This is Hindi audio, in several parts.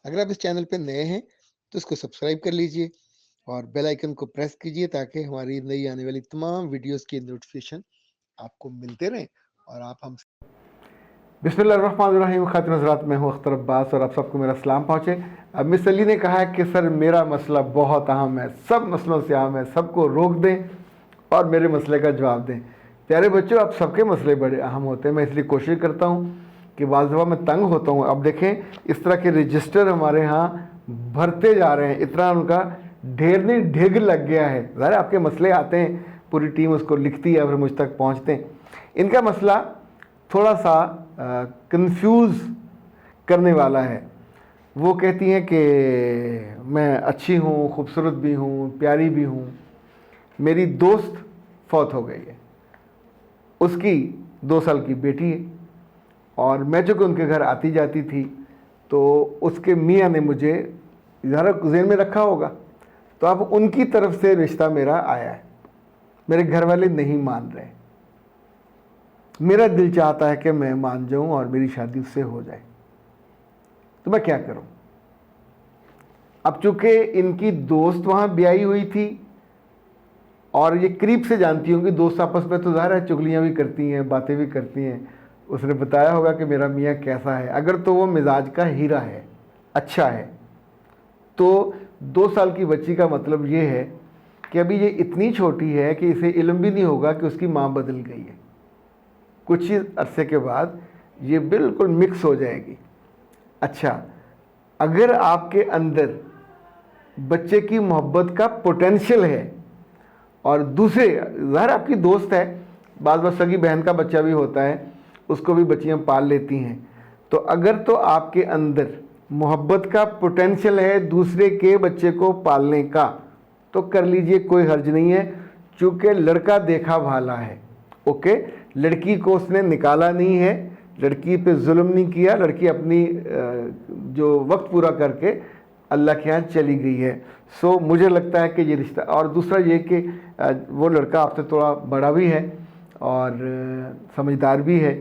अगर आप इस चैनल पे नए हैं तो इसको सब्सक्राइब कर लीजिए और बेल आइकन को प्रेस कीजिए ताकि हमारी नई आने वाली तमाम वीडियोस की नोटिफिकेशन आपको मिलते रहें और आप हम बिस्मिल्लाहिर्रहमानिर्रहीम। खातिन हज़रात, मैं हूँ अख्तर अब्बास और आप सबको मेरा सलाम पहुँचे। अब मिस अली ने कहा है कि सर मेरा मसला बहुत अहम है, सब मसलों से अहम है, सबको रोक दें और मेरे मसले का जवाब दें। प्यारे बच्चों, अब सबके मसले बड़े अहम होते हैं। मैं इसलिए कोशिश करता हूँ कि बाज़ दफ़ा मैं तंग होता हूँ। अब देखें, इस तरह के रजिस्टर हमारे यहाँ भरते जा रहे हैं, इतना उनका ढेर नहीं ढेग लग गया है। ज़ाहिर आपके मसले आते हैं, पूरी टीम उसको लिखती है, फिर मुझ तक पहुँचते हैं। इनका मसला थोड़ा सा कंफ्यूज करने वाला है। वो कहती हैं कि मैं अच्छी हूँ, खूबसूरत भी हूँ, प्यारी भी हूँ, मेरी दोस्त फौत हो गई है, उसकी 2 साल की बेटी है और मैं जो कि उनके घर आती जाती थी तो उसके मियाँ ने मुझे ज़रा जेहन में रखा होगा, तो अब उनकी तरफ से रिश्ता मेरा आया है। मेरे घर वाले नहीं मान रहे, मेरा दिल चाहता है कि मैं मान जाऊं और मेरी शादी उससे हो जाए, तो मैं क्या करूं? अब चूंकि इनकी दोस्त वहां ब्याही हुई थी और ये करीब से जानती हूँ कि दोस्त आपस में तो ज़ाहिर है चुगलियाँ भी करती हैं, बातें भी करती हैं। उसने बताया होगा कि मेरा मियाँ कैसा है। अगर तो वो मिजाज का हीरा है, अच्छा है, तो 2 साल की बच्ची का मतलब ये है कि अभी ये इतनी छोटी है कि इसे इल्म भी नहीं होगा कि उसकी माँ बदल गई है। कुछ ही अरसे के बाद ये बिल्कुल मिक्स हो जाएगी। अच्छा, अगर आपके अंदर बच्चे की मोहब्बत का पोटेंशियल है और दूसरे ज़ाहिर आपकी दोस्त है, बाज़ बार सगी बहन का बच्चा भी होता है, उसको भी बच्चियाँ पाल लेती हैं, तो अगर तो आपके अंदर मोहब्बत का पोटेंशियल है दूसरे के बच्चे को पालने का, तो कर लीजिए, कोई हर्ज नहीं है। चूँकि लड़का देखा भाला है, ओके, लड़की को उसने निकाला नहीं है, लड़की पे जुल्म नहीं किया, लड़की अपनी जो वक्त पूरा करके अल्लाह के यहाँ चली गई है। सो मुझे लगता है कि ये रिश्ता, और दूसरा ये कि वो लड़का आपसे थोड़ा बड़ा भी है और समझदार भी है,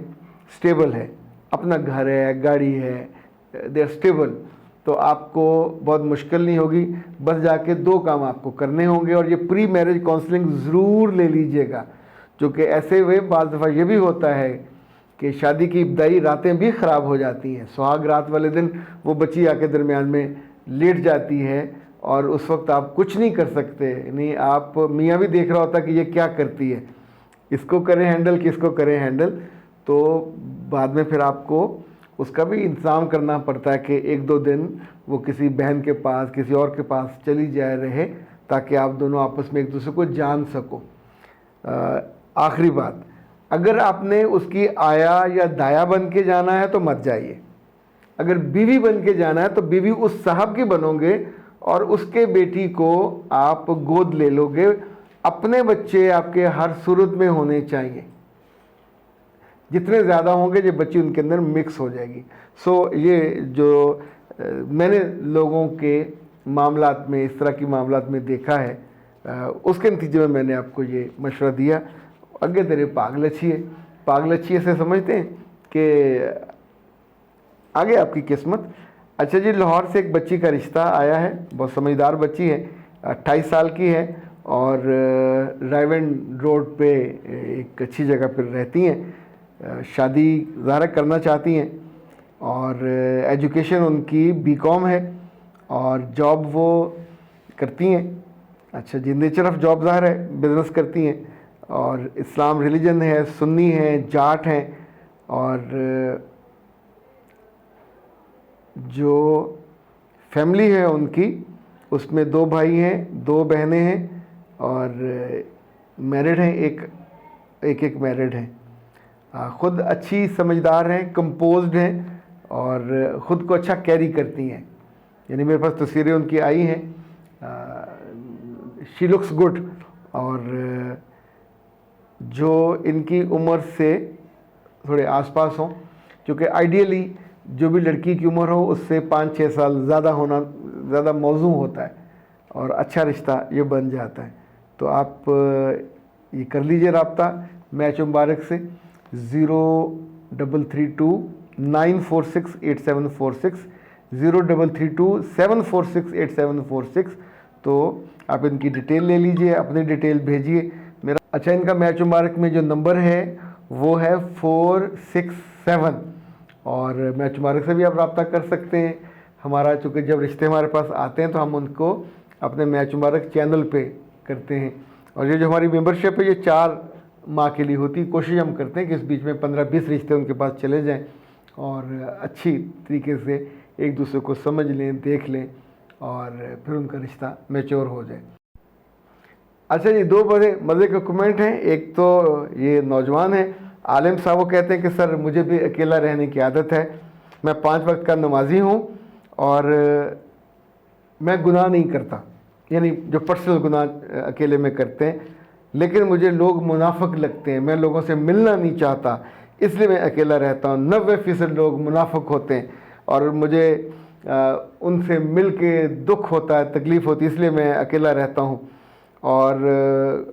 स्टेबल है, अपना घर है, गाड़ी है, दे आर स्टेबल, तो आपको बहुत मुश्किल नहीं होगी। बस जाके 2 काम आपको करने होंगे और ये प्री मैरिज काउंसलिंग ज़रूर ले लीजिएगा, क्योंकि ऐसे हुए बाज़ दफ़ा ये भी होता है कि शादी की इब्तदाई रातें भी ख़राब हो जाती हैं। सुहाग रात वाले दिन वो बच्ची आके दरमियान में लेट जाती है और उस वक्त आप कुछ नहीं कर सकते। नहीं, आप मियाँ भी देख रहा होता कि ये क्या करती है, इसको करें हैंडल, किसको करें हैंडल, तो बाद में फिर आपको उसका भी इंतज़ाम करना पड़ता है कि 1-2 दिन वो किसी बहन के पास, किसी और के पास चली जाए रहे, ताकि आप दोनों आपस में एक दूसरे को जान सको। आखिरी बात, अगर आपने उसकी आया या दाया बन के जाना है तो मत जाइए। अगर बीवी बन के जाना है तो बीवी उस साहब की बनोगे और उसके बेटी को आप गोद ले लोगे। अपने बच्चे आपके हर सूरत में होने चाहिए, जितने ज़्यादा होंगे ये बच्ची उनके अंदर मिक्स हो जाएगी। सो ये जो मैंने लोगों के मामलात में, इस तरह की मामलात में देखा है, उसके नतीजे में मैंने आपको ये मशवरा दिया। आगे तेरे पागलच्छिए, पागलच्छिए से समझते हैं कि आगे आपकी किस्मत। अच्छा जी, लाहौर से एक बच्ची का रिश्ता आया है, बहुत समझदार बच्ची है, 28 साल की है और रायवेंड रोड पे एक अच्छी जगह पर रहती हैं। शादी ज़ाहिर करना चाहती हैं और एजुकेशन उनकी बीकॉम है और जॉब वो करती हैं। अच्छा जी, नेचर ऑफ जॉब ज़ाहिर है बिज़नेस करती हैं और इस्लाम रिलीजन है, सुन्नी हैं, जाट हैं और जो फैमिली है उनकी, उसमें 2 भाई हैं, 2 बहनें हैं और मैरिड हैं, एक मैरिड हैं। ख़ुद अच्छी समझदार हैं, कंपोज्ड हैं और ख़ुद को अच्छा कैरी करती हैं। यानी मेरे पास तस्वीरें उनकी आई हैं, शी लुक्स गुड। और जो इनकी उम्र से थोड़े आसपास हों, क्योंकि आइडियली जो भी लड़की की उम्र हो उससे 5-6 साल ज़्यादा होना ज़्यादा मौजू होता है और अच्छा रिश्ता ये बन जाता है। तो आप ये कर लीजिए रब्ता मैच मुबारक से 0332 946 8746 033274684746। तो आप इनकी डिटेल ले लीजिए, अपनी डिटेल भेजिए। मेरा अच्छा, इनका मैच मुबारक में जो नंबर है वो है 467, और मैच मुबारक से भी आप रब्ता कर सकते हैं। हमारा चूँकि जब रिश्ते हमारे पास आते हैं तो हम उनको अपने मैच मुबारक चैनल पे करते हैं। और ये जो हमारी मेंबरशिप है ये 4 माह के लिए होती है। कोशिश हम करते हैं कि इस बीच में 15-20 रिश्ते उनके पास चले जाएं और अच्छी तरीके से एक दूसरे को समझ लें, देख लें और फिर उनका रिश्ता मैच्योर हो जाए। अच्छा जी, 2 बड़े मज़े के कमेंट हैं। एक तो ये नौजवान है आलिम साहब, वो कहते हैं कि सर मुझे भी अकेला रहने की आदत है, मैं 5 वक्त का नमाजी हूँ और मैं गुनाह नहीं करता, यानी जो पर्सनल गुनाह अकेले में करते हैं, लेकिन मुझे लोग मुनाफिक लगते हैं, मैं लोगों से मिलना नहीं चाहता, इसलिए मैं अकेला रहता हूँ। 90% लोग मुनाफिक होते हैं और मुझे उनसे मिल के दुख होता है, तकलीफ़ होती है, इसलिए मैं अकेला रहता हूँ। और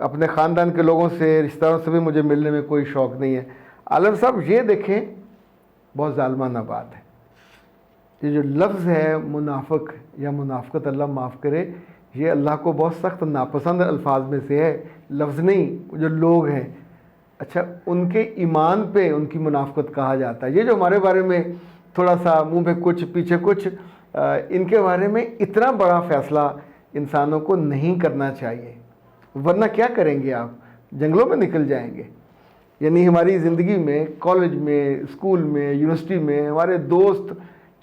अपने ख़ानदान के लोगों से, रिश्तेदारों से भी मुझे मिलने में कोई शौक़ नहीं है। आलम साहब ये देखें, बहुत ज़ालिमाना बात है। ये जो लफ्ज़ है मुनाफिक या मुनाफिकत, अल्लाह माफ़ करे, ये अल्लाह को बहुत सख्त नापसंद अल्फाज में से है, लफ्ज़ नहीं, जो लोग हैं। अच्छा, उनके ईमान पे उनकी मुनाफिकत कहा जाता है। ये जो हमारे बारे में थोड़ा सा मुंह पे कुछ पीछे कुछ, इनके बारे में इतना बड़ा फ़ैसला इंसानों को नहीं करना चाहिए, वरना क्या करेंगे आप, जंगलों में निकल जाएंगे। यानी हमारी ज़िंदगी में, कॉलेज में, स्कूल में, यूनिवर्सिटी में हमारे दोस्त,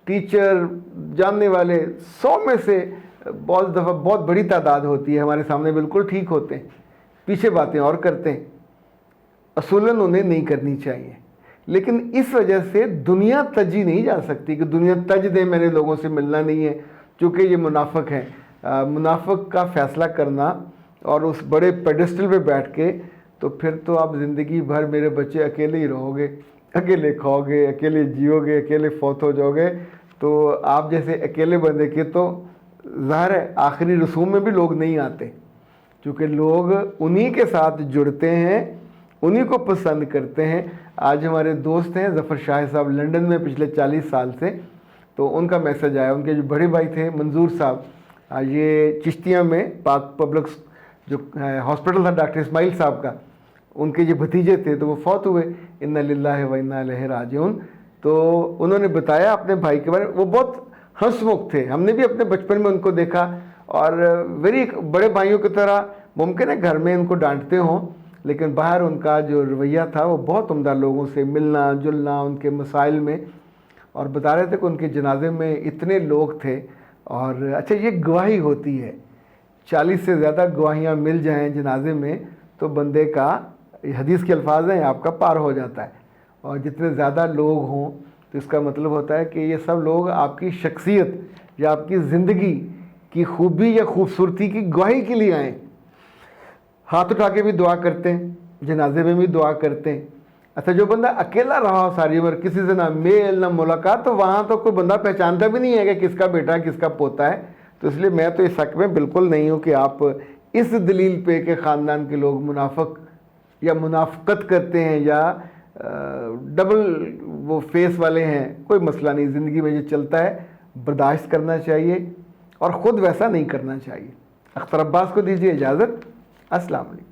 टीचर, जानने वाले 100 में से बहुत दफ़ा बहुत बड़ी तादाद होती है हमारे सामने बिल्कुल ठीक होते हैं, पीछे बातें और करते हैं। असूलन उन्हें नहीं करनी चाहिए, लेकिन इस वजह से दुनिया तजी नहीं जा सकती कि दुनिया तज दे मैंने लोगों से मिलना नहीं है, चूँकि ये मुनाफिक हैं। मुनाफिक का फ़ैसला करना और उस बड़े पेडेस्टल पे बैठ के, तो फिर तो आप ज़िंदगी भर मेरे बच्चे अकेले ही रहोगे, अकेले खाओगे, अकेले जियोगे, अकेले फौत हो जाओगे। तो आप जैसे अकेले बंदे के तो ज़ाहिर है आखिरी रसूम में भी लोग नहीं आते, क्योंकि लोग उन्हीं के साथ जुड़ते हैं, उन्हीं को पसंद करते हैं। आज हमारे दोस्त हैं ज़फ़र शाह साहब, लंदन में पिछले 40 साल से, तो उनका मैसेज आया, उनके जो बड़े भाई थे मंजूर साहब, ये चिश्तिया में पाक पब्लिक जो हॉस्पिटल था डॉक्टर इस्माइल साहब का, उनके जो भतीजे थे तो वो फौत हुए, इन्ना लिल्लाहि व इन्ना इलैहि राजिऊन। तो उन्होंने बताया अपने भाई के बारे में, वो बहुत हंसमुख थे, हमने भी अपने बचपन में उनको देखा, और वेरी बड़े भाइयों की तरह, मुमकिन है घर में उनको डांटते हों, लेकिन बाहर उनका जो रवैया था वो बहुत उम्दा, लोगों से मिलना जुलना, उनके मसाइल में। और बता रहे थे कि उनके जनाजे में इतने लोग थे। और अच्छा, ये गवाही होती है, 40 से ज़्यादा गवाहियाँ मिल जाएं जनाजे में तो बंदे का, हदीस के अल्फाज हैं, आपका पार हो जाता है। और जितने ज़्यादा लोग हों तो इसका मतलब होता है कि ये सब लोग आपकी शख्सियत या आपकी ज़िंदगी की खूबी या खूबसूरती की गवाही के लिए आएँ। हाथ उठा के भी दुआ करते हैं, जनाजे में भी दुआ करते हैं। अच्छा, जो बंदा अकेला रहा हो सारी उम्र, किसी से ना मेल ना मुलाकात, तो वहाँ तो कोई बंदा पहचानता भी नहीं है कि किसका बेटा है किसका पोता है। तो इसलिए मैं तो इस हक़ में बिल्कुल नहीं हूँ कि आप इस दलील पे कि ख़ानदान के लोग मुनाफिक या मुनाफिकत करते हैं या डबल वो फेस वाले हैं, कोई मसला नहीं, ज़िंदगी में ये चलता है, बर्दाश्त करना चाहिए और ख़ुद वैसा नहीं करना चाहिए। अख्तर अब्बास को दीजिए इजाज़त। अस्सलाम वालेकुम।